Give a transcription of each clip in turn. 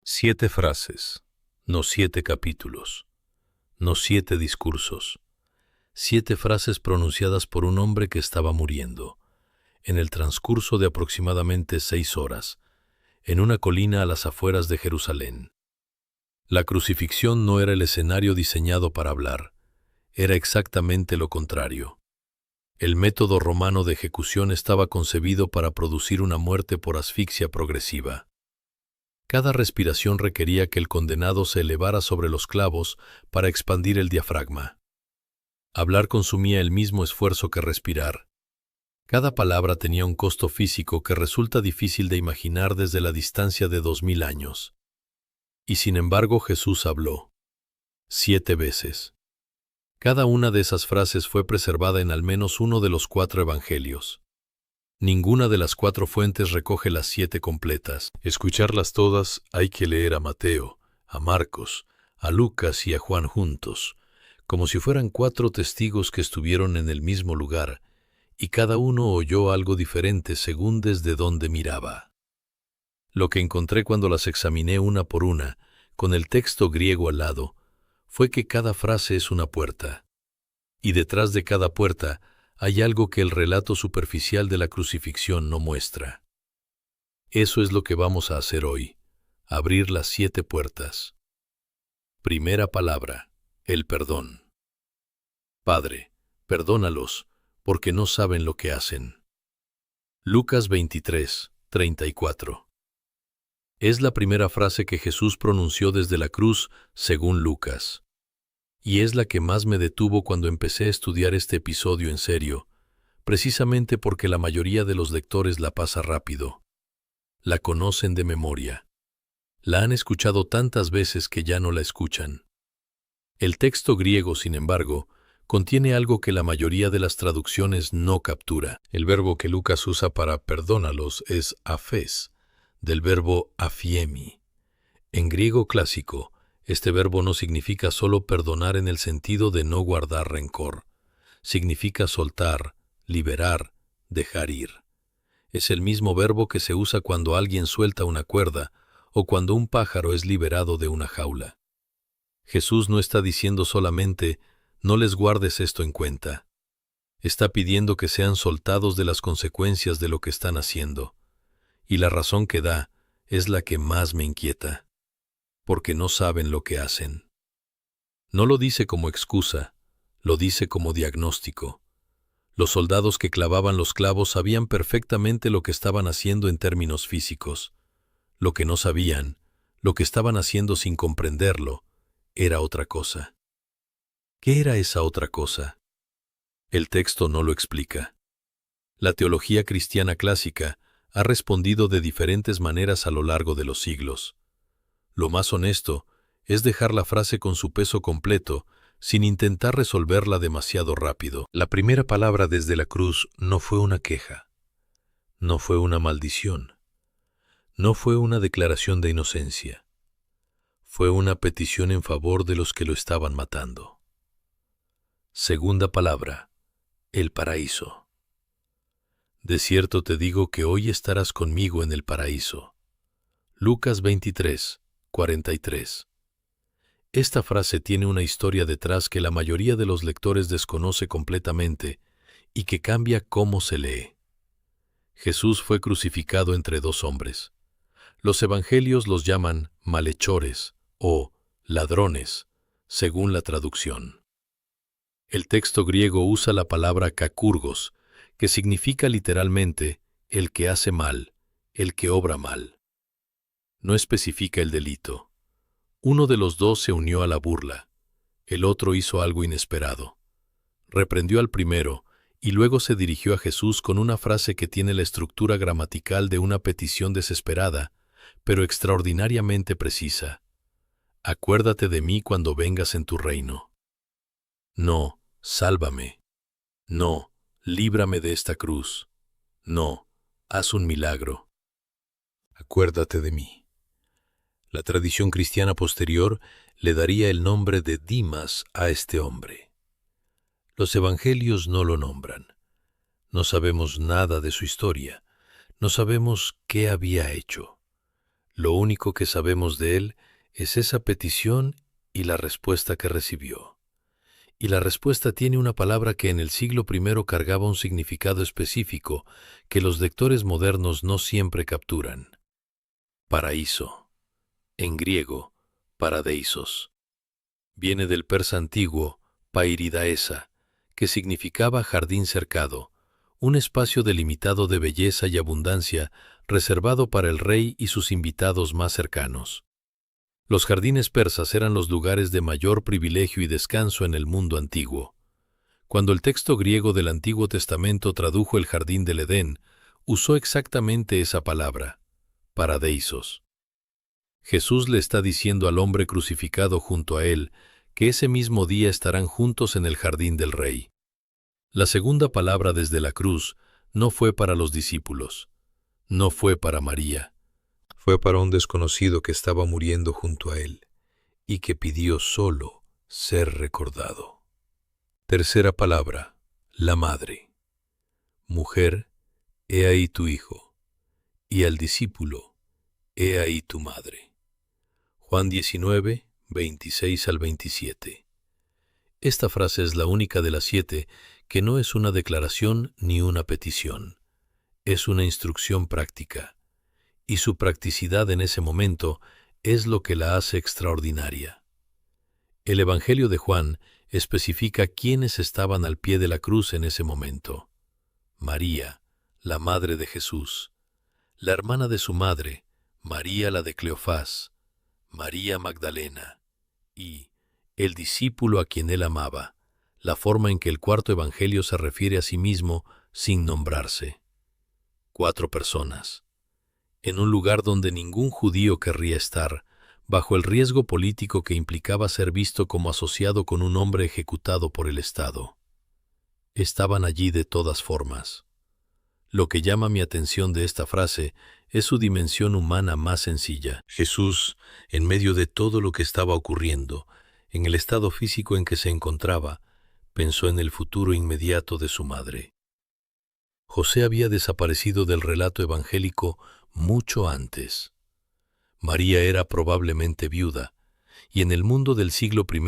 7 frases, no 7 capítulos, no 7 discursos. 7 frases pronunciadas por un hombre que estaba muriendo, en el transcurso de aproximadamente 6 horas, en una colina a las afueras de Jerusalén. La crucifixión no era el escenario diseñado para hablar, era exactamente lo contrario. El método romano de ejecución estaba concebido para producir una muerte por asfixia progresiva. Cada respiración requería que el condenado se elevara sobre los clavos para expandir el diafragma. Hablar consumía el mismo esfuerzo que respirar. Cada palabra tenía un costo físico que resulta difícil de imaginar desde la distancia de 2000 años. Y sin embargo Jesús habló 7 veces. Cada una de esas frases fue preservada en al menos uno de los 4 evangelios. Ninguna de las 4 fuentes recoge las 7 completas. Escucharlas todas hay que leer a Mateo, a Marcos, a Lucas y a Juan juntos, como si fueran 4 testigos que estuvieron en el mismo lugar, y cada uno oyó algo diferente según desde donde miraba. Lo que encontré cuando las examiné una por una, con el texto griego al lado, fue que cada frase es una puerta. Y detrás de cada puerta hay algo que el relato superficial de la crucifixión no muestra. Eso es lo que vamos a hacer hoy, abrir las 7 puertas. Primera palabra, el perdón. Padre, perdónalos, porque no saben lo que hacen. Lucas 23, 34. Es la primera frase que Jesús pronunció desde la cruz, según Lucas. Y es la que más me detuvo cuando empecé a estudiar este episodio en serio, precisamente porque la mayoría de los lectores la pasa rápido. La conocen de memoria. La han escuchado tantas veces que ya no la escuchan. El texto griego, sin embargo, contiene algo que la mayoría de las traducciones no captura. El verbo que Lucas usa para perdónalos es afes, del verbo afiemi. En griego clásico, este verbo no significa solo perdonar en el sentido de no guardar rencor. Significa soltar, liberar, dejar ir. Es el mismo verbo que se usa cuando alguien suelta una cuerda o cuando un pájaro es liberado de una jaula. Jesús no está diciendo solamente, no les guardes esto en cuenta. Está pidiendo que sean soltados de las consecuencias de lo que están haciendo. Y la razón que da es la que más me inquieta. Porque no saben lo que hacen. No lo dice como excusa, lo dice como diagnóstico. Los soldados que clavaban los clavos sabían perfectamente lo que estaban haciendo en términos físicos. Lo que no sabían, lo que estaban haciendo sin comprenderlo, era otra cosa. ¿Qué era esa otra cosa? El texto no lo explica. La teología cristiana clásica ha respondido de diferentes maneras a lo largo de los siglos. Lo más honesto es dejar la frase con su peso completo sin intentar resolverla demasiado rápido. La primera palabra desde la cruz no fue una queja, no fue una maldición, no fue una declaración de inocencia. Fue una petición en favor de los que lo estaban matando. Segunda palabra, el paraíso. De cierto te digo que hoy estarás conmigo en el paraíso. Lucas 23, 43. Esta frase tiene una historia detrás que la mayoría de los lectores desconoce completamente y que cambia cómo se lee. Jesús fue crucificado entre 2 hombres. Los evangelios los llaman malhechores o ladrones, según la traducción. El texto griego usa la palabra kakurgos, que significa literalmente el que hace mal, el que obra mal. No especifica el delito. Uno de los 2 se unió a la burla, el otro hizo algo inesperado. Reprendió al primero y luego se dirigió a Jesús con una frase que tiene la estructura gramatical de una petición desesperada, pero extraordinariamente precisa. Acuérdate de mí cuando vengas en tu reino. No, sálvame. No, líbrame de esta cruz. No, haz un milagro. Acuérdate de mí. La tradición cristiana posterior le daría el nombre de Dimas a este hombre. Los evangelios no lo nombran. No sabemos nada de su historia. No sabemos qué había hecho. Lo único que sabemos de él es esa petición y la respuesta que recibió. Y la respuesta tiene una palabra que en el siglo I cargaba un significado específico que los lectores modernos no siempre capturan. Paraíso. En griego, paradeisos. Viene del persa antiguo, pairidaesa, que significaba jardín cercado, un espacio delimitado de belleza y abundancia reservado para el rey y sus invitados más cercanos. Los jardines persas eran los lugares de mayor privilegio y descanso en el mundo antiguo. Cuando el texto griego del Antiguo Testamento tradujo el jardín del Edén, usó exactamente esa palabra, paradeisos. Jesús le está diciendo al hombre crucificado junto a él que ese mismo día estarán juntos en el jardín del Rey. La segunda palabra desde la cruz no fue para los discípulos, no fue para María. Fue para un desconocido que estaba muriendo junto a él y que pidió solo ser recordado. Tercera palabra, la madre. Mujer, he ahí tu hijo, y al discípulo, he ahí tu madre. Juan 19, 26 al 27. Esta frase es la única de las 7 que no es una declaración ni una petición. Es una instrucción práctica. Y su practicidad en ese momento es lo que la hace extraordinaria. El Evangelio de Juan especifica quiénes estaban al pie de la cruz en ese momento. María, la madre de Jesús, la hermana de su madre, María la de Cleofás, María Magdalena, y el discípulo a quien él amaba, la forma en que el cuarto Evangelio se refiere a sí mismo sin nombrarse. 4 personas. En un lugar donde ningún judío querría estar, bajo el riesgo político que implicaba ser visto como asociado con un hombre ejecutado por el Estado. Estaban allí de todas formas. Lo que llama mi atención de esta frase es su dimensión humana más sencilla. Jesús, en medio de todo lo que estaba ocurriendo, en el estado físico en que se encontraba, pensó en el futuro inmediato de su madre. José había desaparecido del relato evangélico mucho antes. María era probablemente viuda, y en el mundo del siglo I,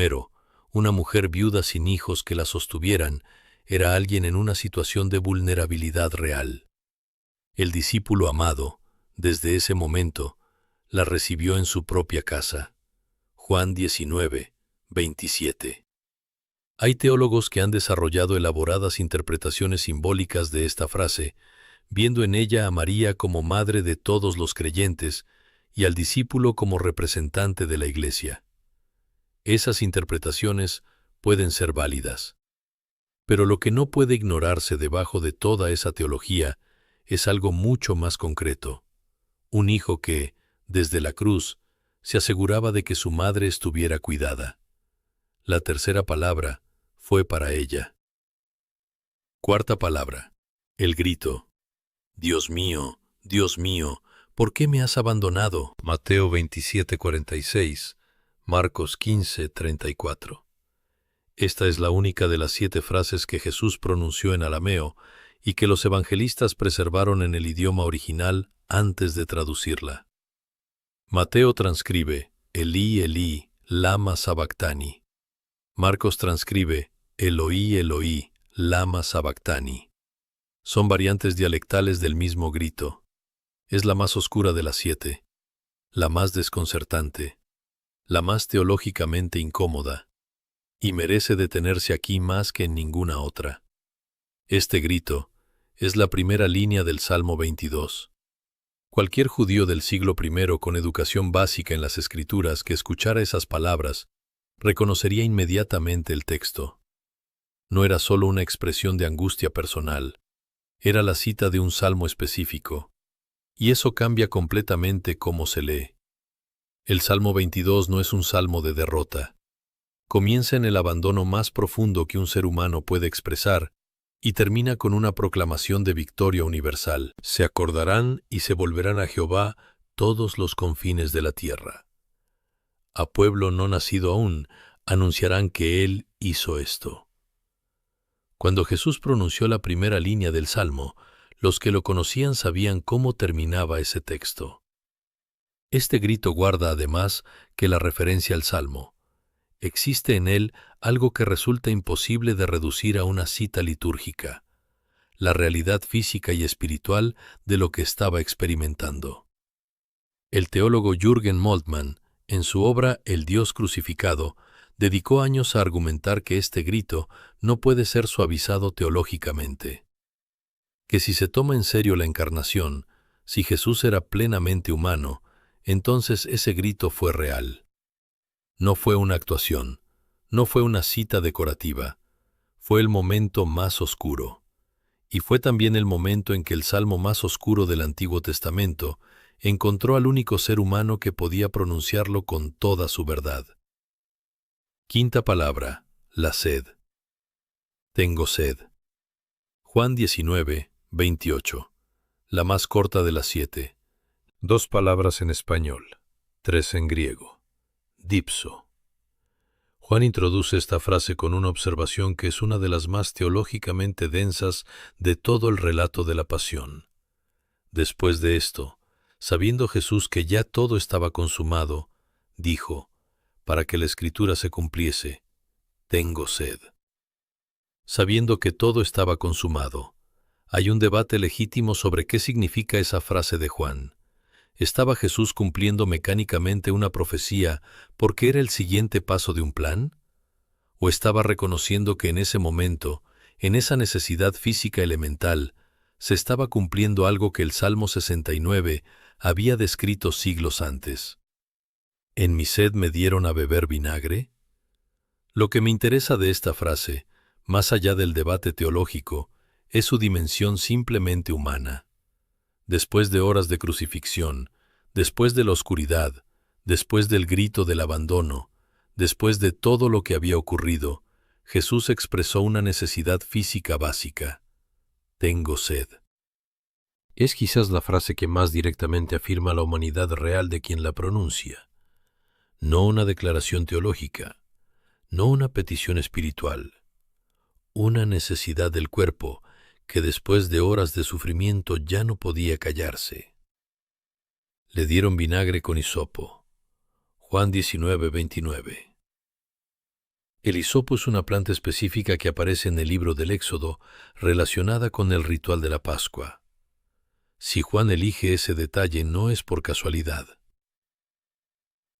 una mujer viuda sin hijos que la sostuvieran era alguien en una situación de vulnerabilidad real. El discípulo amado, desde ese momento, la recibió en su propia casa. Juan 19, 27. Hay teólogos que han desarrollado elaboradas interpretaciones simbólicas de esta frase, viendo en ella a María como madre de todos los creyentes y al discípulo como representante de la Iglesia. Esas interpretaciones pueden ser válidas. Pero lo que no puede ignorarse debajo de toda esa teología es algo mucho más concreto. Un hijo que, desde la cruz, se aseguraba de que su madre estuviera cuidada. La tercera palabra fue para ella. Cuarta palabra, el grito. Dios mío, ¿por qué me has abandonado? Mateo 27:46, Marcos 15:34. Esta es la única de las 7 frases que Jesús pronunció en arameo y que los evangelistas preservaron en el idioma original antes de traducirla. Mateo transcribe, Elí, Elí, lama sabactani. Marcos transcribe, Eloí, Eloí, lama sabactani. Son variantes dialectales del mismo grito. Es la más oscura de las 7, la más desconcertante, la más teológicamente incómoda, y merece detenerse aquí más que en ninguna otra. Este grito es la primera línea del Salmo 22. Cualquier judío del siglo I con educación básica en las Escrituras que escuchara esas palabras reconocería inmediatamente el texto. No era solo una expresión de angustia personal, era la cita de un salmo específico, y eso cambia completamente cómo se lee. El Salmo 22 no es un salmo de derrota. Comienza en el abandono más profundo que un ser humano puede expresar y termina con una proclamación de victoria universal. Se acordarán y se volverán a Jehová todos los confines de la tierra. A pueblo no nacido aún, anunciarán que Él hizo esto. Cuando Jesús pronunció la primera línea del Salmo, los que lo conocían sabían cómo terminaba ese texto. Este grito guarda además que la referencia al Salmo. Existe en él algo que resulta imposible de reducir a una cita litúrgica, la realidad física y espiritual de lo que estaba experimentando. El teólogo Jürgen Moltmann, en su obra El Dios crucificado, dedicó años a argumentar que este grito no puede ser suavizado teológicamente. Que si se toma en serio la encarnación, si Jesús era plenamente humano, entonces ese grito fue real. No fue una actuación, no fue una cita decorativa, fue el momento más oscuro. Y fue también el momento en que el salmo más oscuro del Antiguo Testamento encontró al único ser humano que podía pronunciarlo con toda su verdad. Quinta palabra, la sed. Tengo sed. Juan 19, 28. La más corta de las 7. 2 palabras en español, 3 en griego. Dipso. Juan introduce esta frase con una observación que es una de las más teológicamente densas de todo el relato de la pasión. Después de esto, sabiendo Jesús que ya todo estaba consumado, dijo, para que la Escritura se cumpliese, tengo sed. Sabiendo que todo estaba consumado, hay un debate legítimo sobre qué significa esa frase de Juan. ¿Estaba Jesús cumpliendo mecánicamente una profecía porque era el siguiente paso de un plan? ¿O estaba reconociendo que en ese momento, en esa necesidad física elemental, se estaba cumpliendo algo que el Salmo 69 había descrito siglos antes? ¿En mi sed me dieron a beber vinagre? Lo que me interesa de esta frase, más allá del debate teológico, es su dimensión simplemente humana. Después de horas de crucifixión, después de la oscuridad, después del grito del abandono, después de todo lo que había ocurrido, Jesús expresó una necesidad física básica. Tengo sed. Es quizás la frase que más directamente afirma la humanidad real de quien la pronuncia. No una declaración teológica, no una petición espiritual, una necesidad del cuerpo que después de horas de sufrimiento ya no podía callarse. Le dieron vinagre con hisopo. Juan 19, 29. El hisopo es una planta específica que aparece en el libro del Éxodo relacionada con el ritual de la Pascua. Si Juan elige ese detalle no es por casualidad.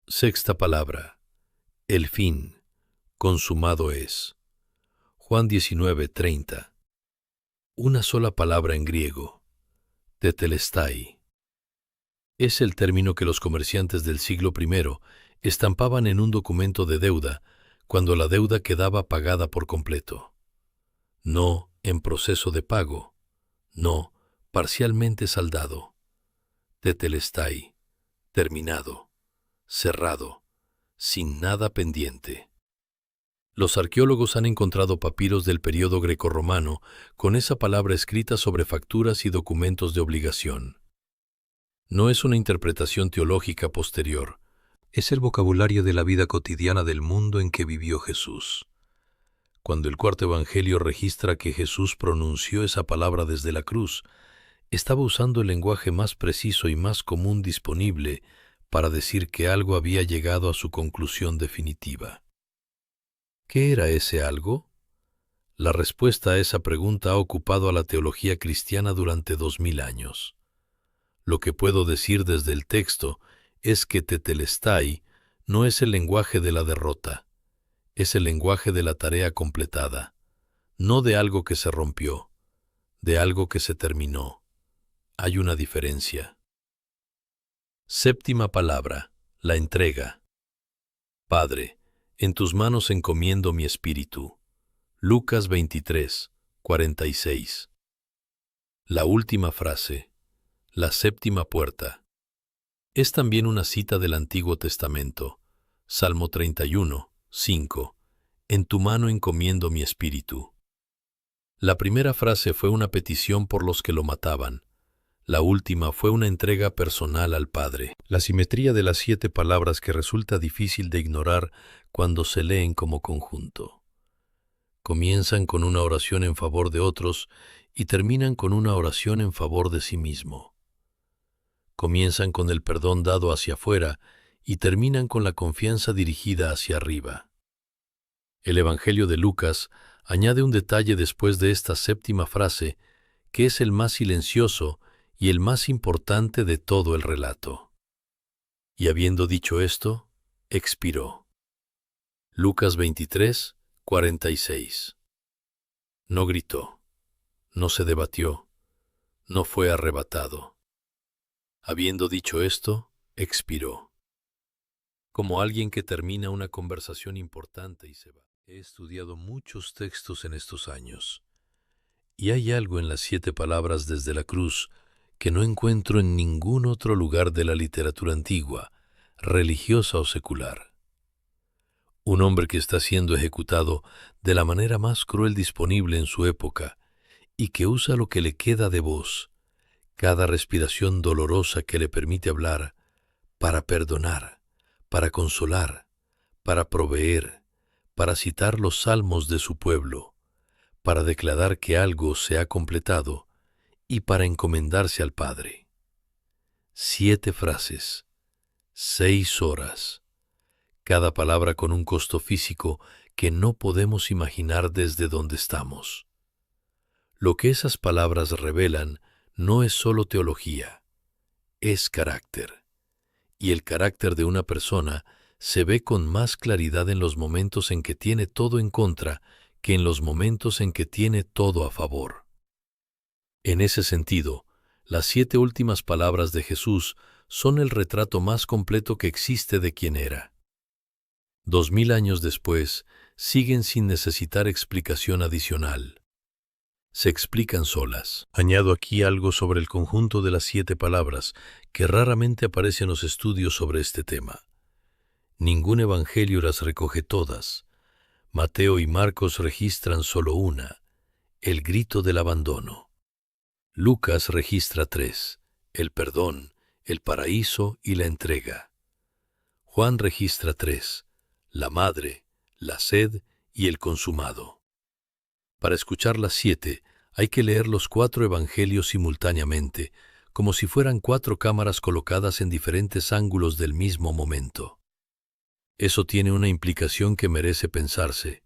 Sexta palabra. El fin. Consumado es. Juan 19, 30. Una sola palabra en griego. Tetelestai. Es el término que los comerciantes del siglo I estampaban en un documento de deuda cuando la deuda quedaba pagada por completo. No en proceso de pago, no parcialmente saldado. Tetelestai, terminado, cerrado, sin nada pendiente. Los arqueólogos han encontrado papiros del período grecorromano con esa palabra escrita sobre facturas y documentos de obligación. No es una interpretación teológica posterior, es el vocabulario de la vida cotidiana del mundo en que vivió Jesús. Cuando el cuarto evangelio registra que Jesús pronunció esa palabra desde la cruz, estaba usando el lenguaje más preciso y más común disponible para decir que algo había llegado a su conclusión definitiva. ¿Qué era ese algo? La respuesta a esa pregunta ha ocupado a la teología cristiana durante 2000 años. Lo que puedo decir desde el texto es que tetelestai no es el lenguaje de la derrota, es el lenguaje de la tarea completada, no de algo que se rompió, de algo que se terminó. Hay una diferencia. Séptima palabra, la entrega. Padre, en tus manos encomiendo mi espíritu. Lucas 23, 46. La última frase, la séptima puerta, es también una cita del Antiguo Testamento. Salmo 31, 5. En tu mano encomiendo mi espíritu. La primera frase fue una petición por los que lo mataban. La última fue una entrega personal al Padre. La simetría de las 7 palabras que resulta difícil de ignorar cuando se leen como conjunto. Comienzan con una oración en favor de otros y terminan con una oración en favor de sí mismo. Comienzan con el perdón dado hacia afuera y terminan con la confianza dirigida hacia arriba. El Evangelio de Lucas añade un detalle después de esta séptima frase, que es el más silencioso y el más importante de todo el relato. Y habiendo dicho esto, expiró. Lucas 23, 46. No gritó, no se debatió, no fue arrebatado. Habiendo dicho esto, expiró. Como alguien que termina una conversación importante y se va. He estudiado muchos textos en estos años, y hay algo en las 7 palabras desde la cruz que no encuentro en ningún otro lugar de la literatura antigua, religiosa o secular. Un hombre que está siendo ejecutado de la manera más cruel disponible en su época y que usa lo que le queda de voz, cada respiración dolorosa que le permite hablar, para perdonar, para consolar, para proveer, para citar los salmos de su pueblo, para declarar que algo se ha completado y para encomendarse al Padre. 7 frases, 6 horas, cada palabra con un costo físico que no podemos imaginar desde donde estamos. Lo que esas palabras revelan no es solo teología, es carácter. Y el carácter de una persona se ve con más claridad en los momentos en que tiene todo en contra que en los momentos en que tiene todo a favor. En ese sentido, las 7 últimas palabras de Jesús son el retrato más completo que existe de quién era. 2000 años después, siguen sin necesitar explicación adicional. Se explican solas. Añado aquí algo sobre el conjunto de las 7 palabras que raramente aparece en los estudios sobre este tema. Ningún evangelio las recoge todas. Mateo y Marcos registran solo una, el grito del abandono. Lucas registra 3, el perdón, el paraíso y la entrega. Juan registra 3, la madre, la sed y el consumado. Para escuchar las 7, hay que leer los 4 evangelios simultáneamente, como si fueran 4 cámaras colocadas en diferentes ángulos del mismo momento. Eso tiene una implicación que merece pensarse.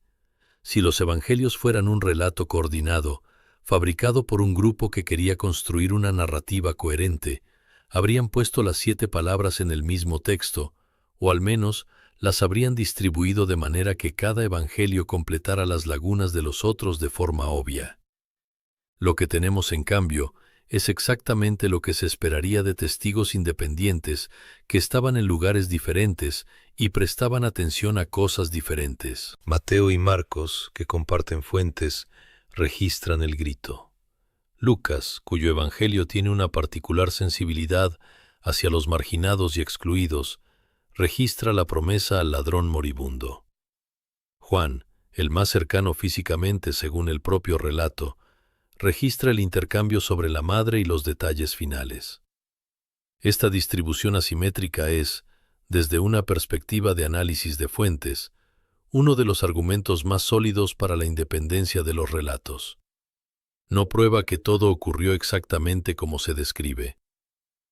Si los evangelios fueran un relato coordinado, fabricado por un grupo que quería construir una narrativa coherente, habrían puesto las 7 palabras en el mismo texto, o al menos las habrían distribuido de manera que cada evangelio completara las lagunas de los otros de forma obvia. Lo que tenemos, en cambio, es exactamente lo que se esperaría de testigos independientes que estaban en lugares diferentes y prestaban atención a cosas diferentes. Mateo y Marcos, que comparten fuentes, registran el grito. Lucas, cuyo evangelio tiene una particular sensibilidad hacia los marginados y excluidos, registra la promesa al ladrón moribundo. Juan, el más cercano físicamente según el propio relato, registra el intercambio sobre la madre y los detalles finales. Esta distribución asimétrica es, desde una perspectiva de análisis de fuentes, uno de los argumentos más sólidos para la independencia de los relatos. No prueba que todo ocurrió exactamente como se describe,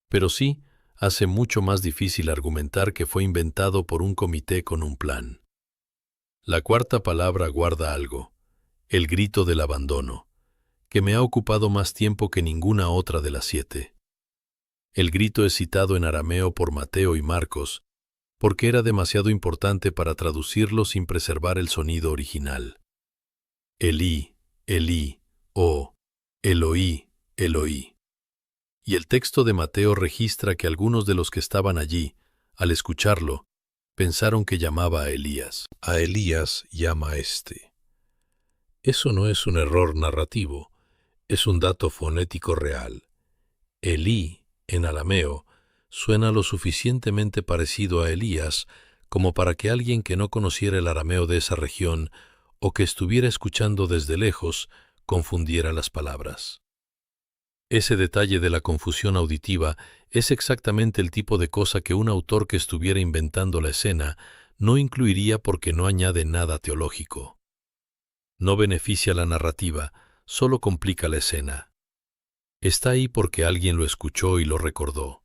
pero sí hace mucho más difícil argumentar que fue inventado por un comité con un plan. La 4ª palabra guarda algo, el grito del abandono, que me ha ocupado más tiempo que ninguna otra de las 7. El grito es citado en arameo por Mateo y Marcos, porque era demasiado importante para traducirlo sin preservar el sonido original. Elí, Elí, oh, Eloí, Eloí. Y el texto de Mateo registra que algunos de los que estaban allí, al escucharlo, pensaron que llamaba a Elías. A Elías llama a este. Eso no es un error narrativo, es un dato fonético real. Elí, en arameo, suena lo suficientemente parecido a Elías como para que alguien que no conociera el arameo de esa región o que estuviera escuchando desde lejos confundiera las palabras. Ese detalle de la confusión auditiva es exactamente el tipo de cosa que un autor que estuviera inventando la escena no incluiría porque no añade nada teológico. No beneficia la narrativa, solo complica la escena. Está ahí porque alguien lo escuchó y lo recordó.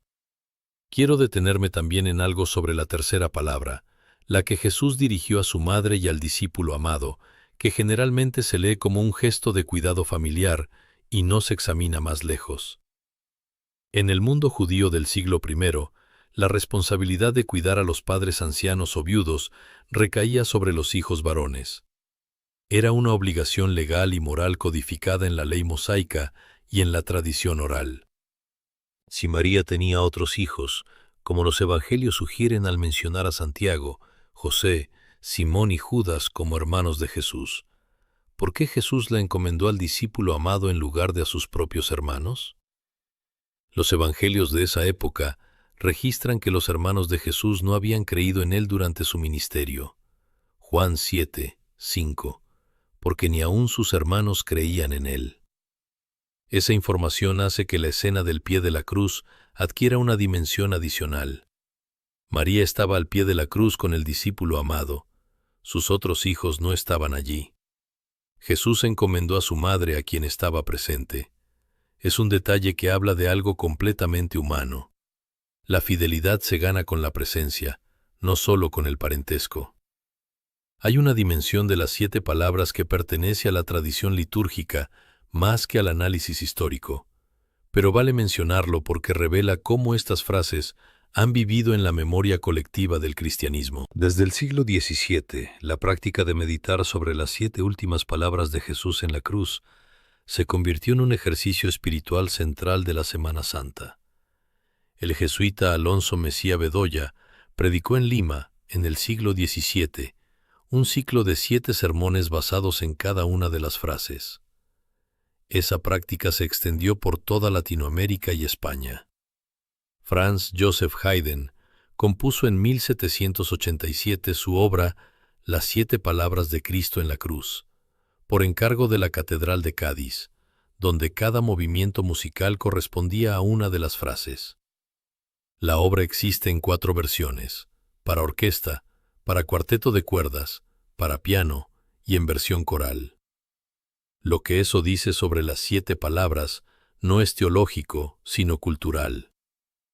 Quiero detenerme también en algo sobre la tercera palabra, la que Jesús dirigió a su madre y al discípulo amado, que generalmente se lee como un gesto de cuidado familiar y no se examina más lejos. En el mundo judío del siglo I, la responsabilidad de cuidar a los padres ancianos o viudos recaía sobre los hijos varones. Era una obligación legal y moral codificada en la ley mosaica y en la tradición oral. Si María tenía otros hijos, como los evangelios sugieren al mencionar a Santiago, José, Simón y Judas como hermanos de Jesús, ¿por qué Jesús la encomendó al discípulo amado en lugar de a sus propios hermanos? Los evangelios de esa época registran que los hermanos de Jesús no habían creído en él durante su ministerio. Juan 7, 5, porque ni aun sus hermanos creían en él. Esa información hace que la escena del pie de la cruz adquiera una dimensión adicional. María estaba al pie de la cruz con el discípulo amado. Sus otros hijos no estaban allí. Jesús encomendó a su madre a quien estaba presente. Es un detalle que habla de algo completamente humano. La fidelidad se gana con la presencia, no solo con el parentesco. Hay una dimensión de las 7 palabras que pertenece a la tradición litúrgica más que al análisis histórico, pero vale mencionarlo porque revela cómo estas frases han vivido en la memoria colectiva del cristianismo. Desde el siglo XVII, la práctica de meditar sobre las 7 últimas palabras de Jesús en la cruz se convirtió en un ejercicio espiritual central de la Semana Santa. El jesuita Alonso Mejía Bedoya predicó en Lima, en el siglo XVII, un ciclo de 7 sermones basados en cada una de las frases. Esa práctica se extendió por toda Latinoamérica y España. Franz Joseph Haydn compuso en 1787 su obra Las 7 palabras de Cristo en la cruz, por encargo de la Catedral de Cádiz, donde cada movimiento musical correspondía a una de las frases. La obra existe en 4 versiones, para orquesta, para cuarteto de cuerdas, para piano y en versión coral. Lo que eso dice sobre las 7 palabras no es teológico, sino cultural.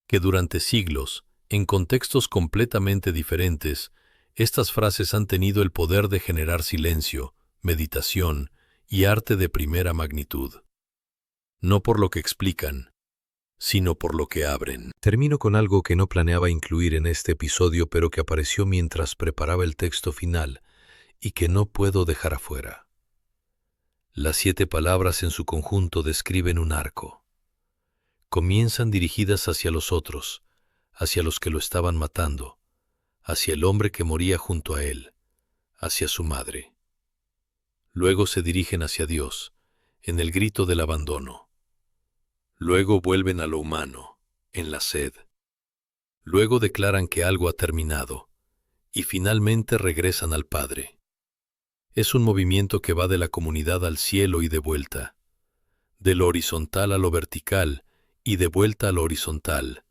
Que durante siglos, en contextos completamente diferentes, estas frases han tenido el poder de generar silencio, meditación y arte de primera magnitud. No por lo que explican, sino por lo que abren. Termino con algo que no planeaba incluir en este episodio, pero que apareció mientras preparaba el texto final y que no puedo dejar afuera. Las 7 palabras en su conjunto describen un arco. Comienzan dirigidas hacia los otros, hacia los que lo estaban matando, hacia el hombre que moría junto a él, hacia su madre. Luego se dirigen hacia Dios, en el grito del abandono. Luego vuelven a lo humano, en la sed. Luego declaran que algo ha terminado, y finalmente regresan al Padre. Es un movimiento que va de la comunidad al cielo y de vuelta, de lo horizontal a lo vertical y de vuelta a lo horizontal,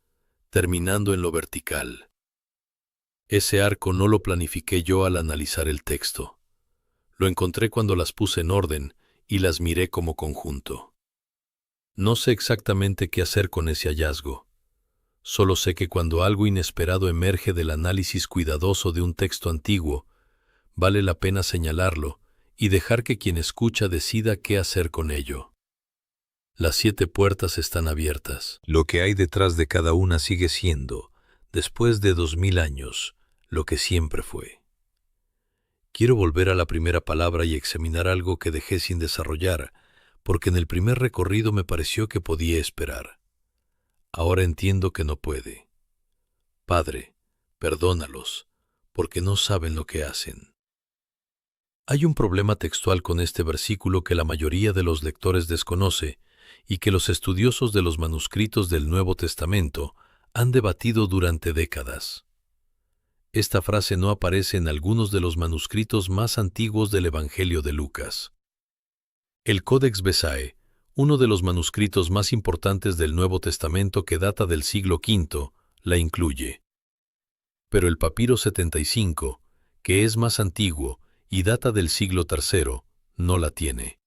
terminando en lo vertical. Ese arco no lo planifiqué yo al analizar el texto. Lo encontré cuando las puse en orden y las miré como conjunto. No sé exactamente qué hacer con ese hallazgo. Solo sé que cuando algo inesperado emerge del análisis cuidadoso de un texto antiguo, vale la pena señalarlo y dejar que quien escucha decida qué hacer con ello. Las 7 puertas están abiertas. Lo que hay detrás de cada una sigue siendo, después de 2000 años, lo que siempre fue. Quiero volver a la primera palabra y examinar algo que dejé sin desarrollar, porque en el primer recorrido me pareció que podía esperar. Ahora entiendo que no puede. Padre, perdónalos, porque no saben lo que hacen. Hay un problema textual con este versículo que la mayoría de los lectores desconoce y que los estudiosos de los manuscritos del Nuevo Testamento han debatido durante décadas. Esta frase no aparece en algunos de los manuscritos más antiguos del Evangelio de Lucas. El Codex Bezae, uno de los manuscritos más importantes del Nuevo Testamento que data del siglo V, la incluye. Pero el Papiro 75, que es más antiguo y data del siglo III, no la tiene.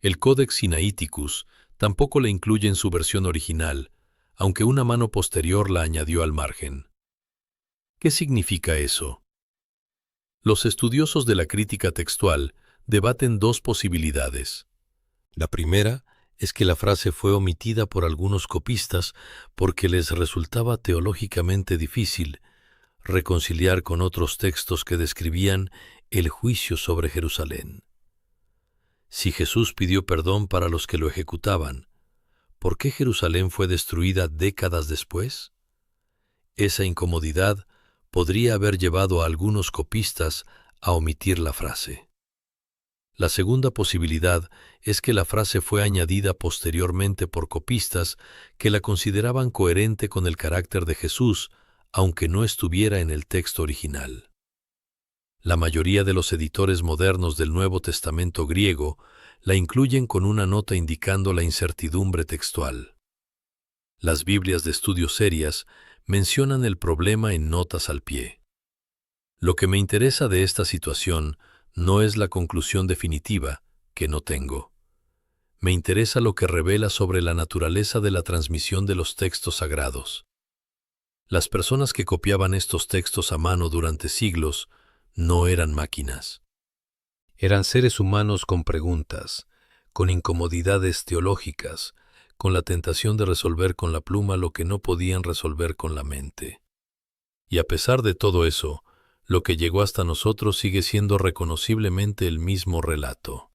El Codex Sinaiticus tampoco la incluye en su versión original, aunque una mano posterior la añadió al margen. ¿Qué significa eso? Los estudiosos de la crítica textual debaten dos posibilidades. La primera es que la frase fue omitida por algunos copistas porque les resultaba teológicamente difícil reconciliar con otros textos que describían el juicio sobre Jerusalén. Si Jesús pidió perdón para los que lo ejecutaban, ¿por qué Jerusalén fue destruida décadas después? Esa incomodidad podría haber llevado a algunos copistas a omitir la frase. La segunda posibilidad es que la frase fue añadida posteriormente por copistas que la consideraban coherente con el carácter de Jesús, aunque no estuviera en el texto original. La mayoría de los editores modernos del Nuevo Testamento griego la incluyen con una nota indicando la incertidumbre textual. Las Biblias de estudio serias mencionan el problema en notas al pie. Lo que me interesa de esta situación no es la conclusión definitiva, que no tengo. Me interesa lo que revela sobre la naturaleza de la transmisión de los textos sagrados. Las personas que copiaban estos textos a mano durante siglos no eran máquinas. Eran seres humanos con preguntas, con incomodidades teológicas, con la tentación de resolver con la pluma lo que no podían resolver con la mente. Y a pesar de todo eso, lo que llegó hasta nosotros sigue siendo reconociblemente el mismo relato.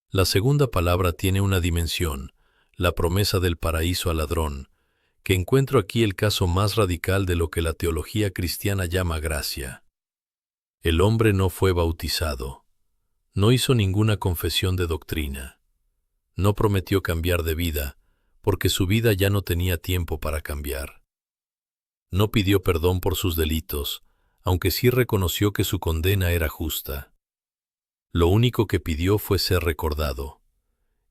La segunda palabra tiene una dimensión, la promesa del paraíso al ladrón, que encuentro aquí el caso más radical de lo que la teología cristiana llama gracia. El hombre no fue bautizado, no hizo ninguna confesión de doctrina, no prometió cambiar de vida, porque su vida ya no tenía tiempo para cambiar. No pidió perdón por sus delitos, aunque sí reconoció que su condena era justa. Lo único que pidió fue ser recordado,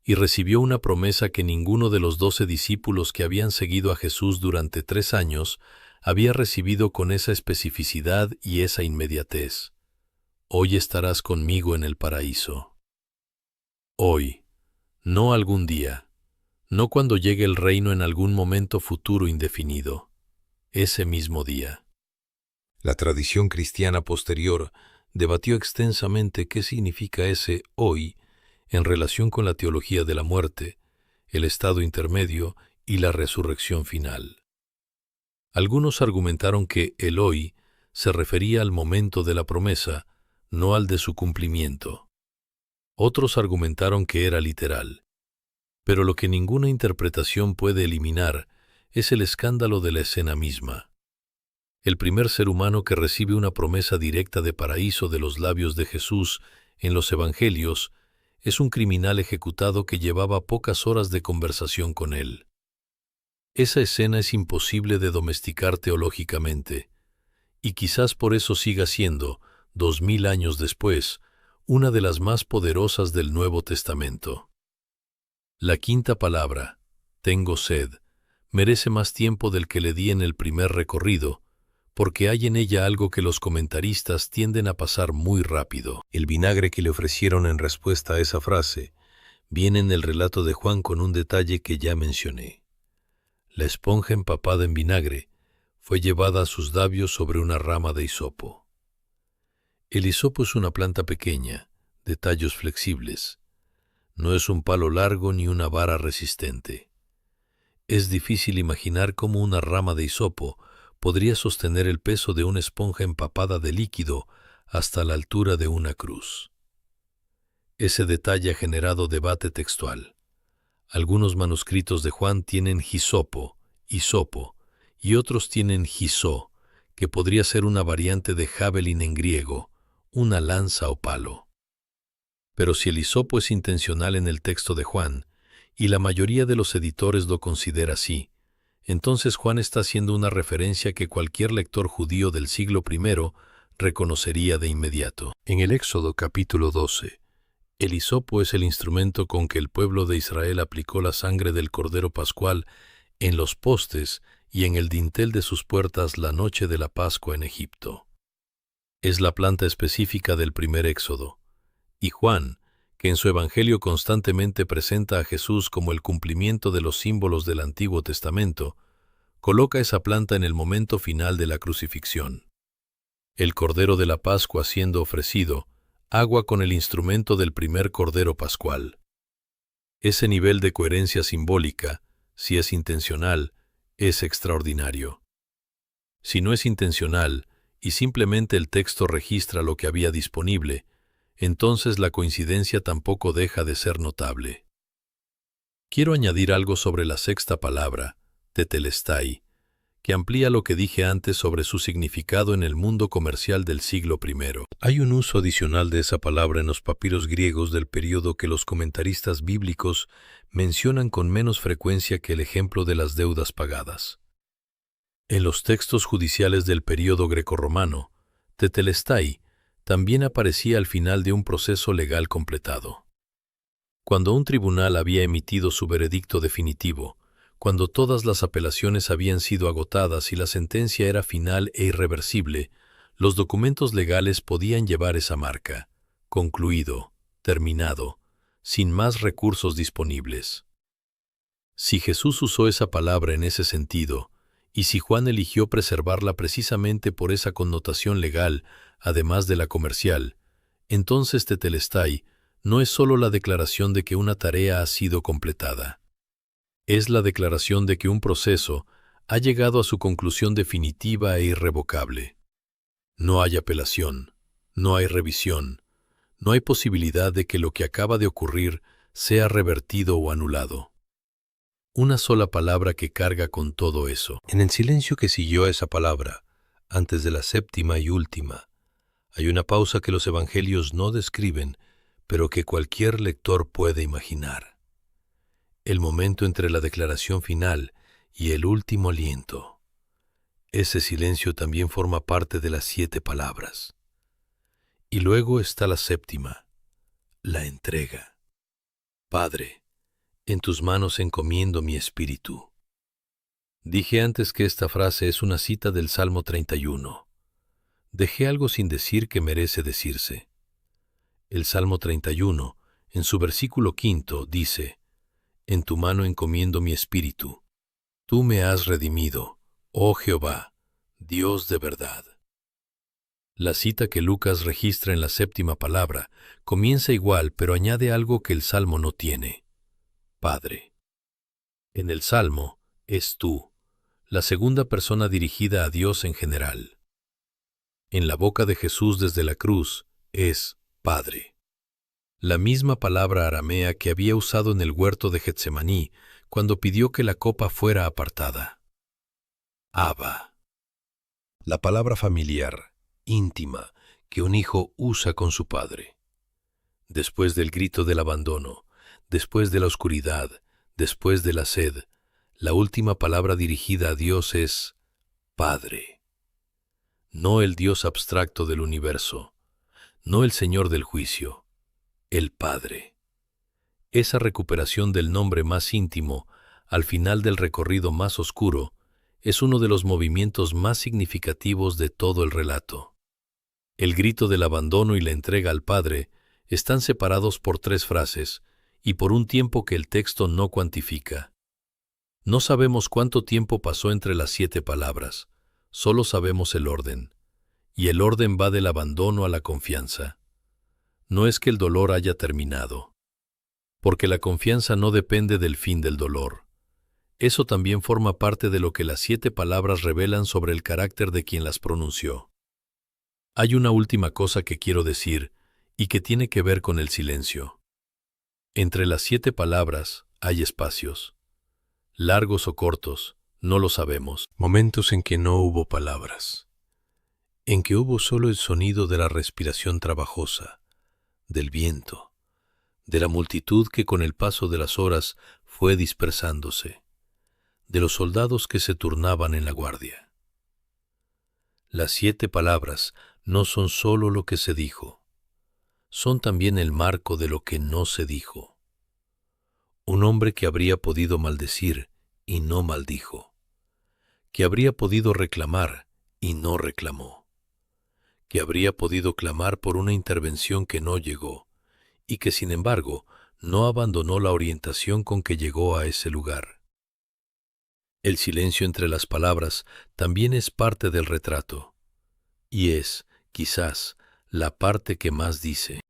y recibió una promesa que ninguno de los 12 discípulos que habían seguido a Jesús durante 3 años había recibido con esa especificidad y esa inmediatez. Hoy estarás conmigo en el paraíso. Hoy, no algún día, no cuando llegue el reino en algún momento futuro indefinido, ese mismo día. La tradición cristiana posterior debatió extensamente qué significa ese hoy en relación con la teología de la muerte, el estado intermedio y la resurrección final. Algunos argumentaron que el hoy se refería al momento de la promesa, no al de su cumplimiento. Otros argumentaron que era literal. Pero lo que ninguna interpretación puede eliminar es el escándalo de la escena misma. El primer ser humano que recibe una promesa directa de paraíso de los labios de Jesús en los Evangelios es un criminal ejecutado que llevaba pocas horas de conversación con él. Esa escena es imposible de domesticar teológicamente, y quizás por eso siga siendo, 2000 años después, una de las más poderosas del Nuevo Testamento. La quinta palabra, tengo sed, merece más tiempo del que le di en el primer recorrido, porque hay en ella algo que los comentaristas tienden a pasar muy rápido. El vinagre que le ofrecieron en respuesta a esa frase viene en el relato de Juan con un detalle que ya mencioné. La esponja empapada en vinagre fue llevada a sus labios sobre una rama de hisopo. El hisopo es una planta pequeña, de tallos flexibles. No es un palo largo ni una vara resistente. Es difícil imaginar cómo una rama de hisopo podría sostener el peso de una esponja empapada de líquido hasta la altura de una cruz. Ese detalle ha generado debate textual. Algunos manuscritos de Juan tienen hisopo, hisopo, y otros tienen hisó, que podría ser una variante de javelin en griego, una lanza o palo. Pero si el hisopo es intencional en el texto de Juan, y la mayoría de los editores lo considera así, entonces Juan está haciendo una referencia que cualquier lector judío del siglo I reconocería de inmediato. En el Éxodo capítulo 12, el hisopo es el instrumento con que el pueblo de Israel aplicó la sangre del Cordero Pascual en los postes y en el dintel de sus puertas la noche de la Pascua en Egipto. Es la planta específica del primer Éxodo, y Juan, que en su Evangelio constantemente presenta a Jesús como el cumplimiento de los símbolos del Antiguo Testamento, coloca esa planta en el momento final de la crucifixión. El Cordero de la Pascua siendo ofrecido, agua con el instrumento del primer Cordero Pascual. Ese nivel de coherencia simbólica, si es intencional, es extraordinario. Si no es intencional, y simplemente el texto registra lo que había disponible, entonces la coincidencia tampoco deja de ser notable. Quiero añadir algo sobre la sexta palabra, tetelestai, que amplía lo que dije antes sobre su significado en el mundo comercial del siglo I. Hay un uso adicional de esa palabra en los papiros griegos del período que los comentaristas bíblicos mencionan con menos frecuencia que el ejemplo de las deudas pagadas. En los textos judiciales del período grecorromano, tetelestai también aparecía al final de un proceso legal completado. Cuando un tribunal había emitido su veredicto definitivo, cuando todas las apelaciones habían sido agotadas y la sentencia era final e irreversible, los documentos legales podían llevar esa marca, concluido, terminado, sin más recursos disponibles. Si Jesús usó esa palabra en ese sentido, y si Juan eligió preservarla precisamente por esa connotación legal, además de la comercial, entonces tetelestai no es solo la declaración de que una tarea ha sido completada. Es la declaración de que un proceso ha llegado a su conclusión definitiva e irrevocable. No hay apelación, no hay revisión, no hay posibilidad de que lo que acaba de ocurrir sea revertido o anulado. Una sola palabra que carga con todo eso. En el silencio que siguió a esa palabra, antes de la séptima y última, hay una pausa que los evangelios no describen, pero que cualquier lector puede imaginar. El momento entre la declaración final y el último aliento. Ese silencio también forma parte de las 7 palabras. Y luego está la séptima, la entrega. Padre, en tus manos encomiendo mi espíritu. Dije antes que esta frase es una cita del Salmo 31. Dejé algo sin decir que merece decirse. El Salmo 31, en su versículo 5, dice: En tu mano encomiendo mi espíritu. Tú me has redimido, oh Jehová, Dios de verdad. La cita que Lucas registra en la séptima palabra comienza igual, pero añade algo que el Salmo no tiene: Padre. En el Salmo es tú, la segunda persona dirigida a Dios en general. En la boca de Jesús desde la cruz es Padre. La misma palabra aramea que había usado en el huerto de Getsemaní cuando pidió que la copa fuera apartada. Abba. La palabra familiar, íntima, que un hijo usa con su padre. Después del grito del abandono, después de la oscuridad, después de la sed, la última palabra dirigida a Dios es Padre. No el Dios abstracto del universo, no el Señor del juicio, el Padre. Esa recuperación del nombre más íntimo, al final del recorrido más oscuro, es uno de los movimientos más significativos de todo el relato. El grito del abandono y la entrega al Padre están separados por 3 frases y por un tiempo que el texto no cuantifica. No sabemos cuánto tiempo pasó entre las 7 palabras, solo sabemos el orden. Y el orden va del abandono a la confianza. No es que el dolor haya terminado, porque la confianza no depende del fin del dolor. Eso también forma parte de lo que las 7 palabras revelan sobre el carácter de quien las pronunció. Hay una última cosa que quiero decir, y que tiene que ver con el silencio. Entre las 7 palabras hay espacios. Largos o cortos, no lo sabemos. Momentos en que no hubo palabras. En que hubo solo el sonido de la respiración trabajosa, del viento, de la multitud que con el paso de las horas fue dispersándose, de los soldados que se turnaban en la guardia. Las 7 palabras no son solo lo que se dijo, son también el marco de lo que no se dijo. Un hombre que habría podido maldecir y no maldijo, que habría podido reclamar y no reclamó, que habría podido clamar por una intervención que no llegó y que sin embargo no abandonó la orientación con que llegó a ese lugar. El silencio entre las palabras también es parte del retrato, y es, quizás, la parte que más dice.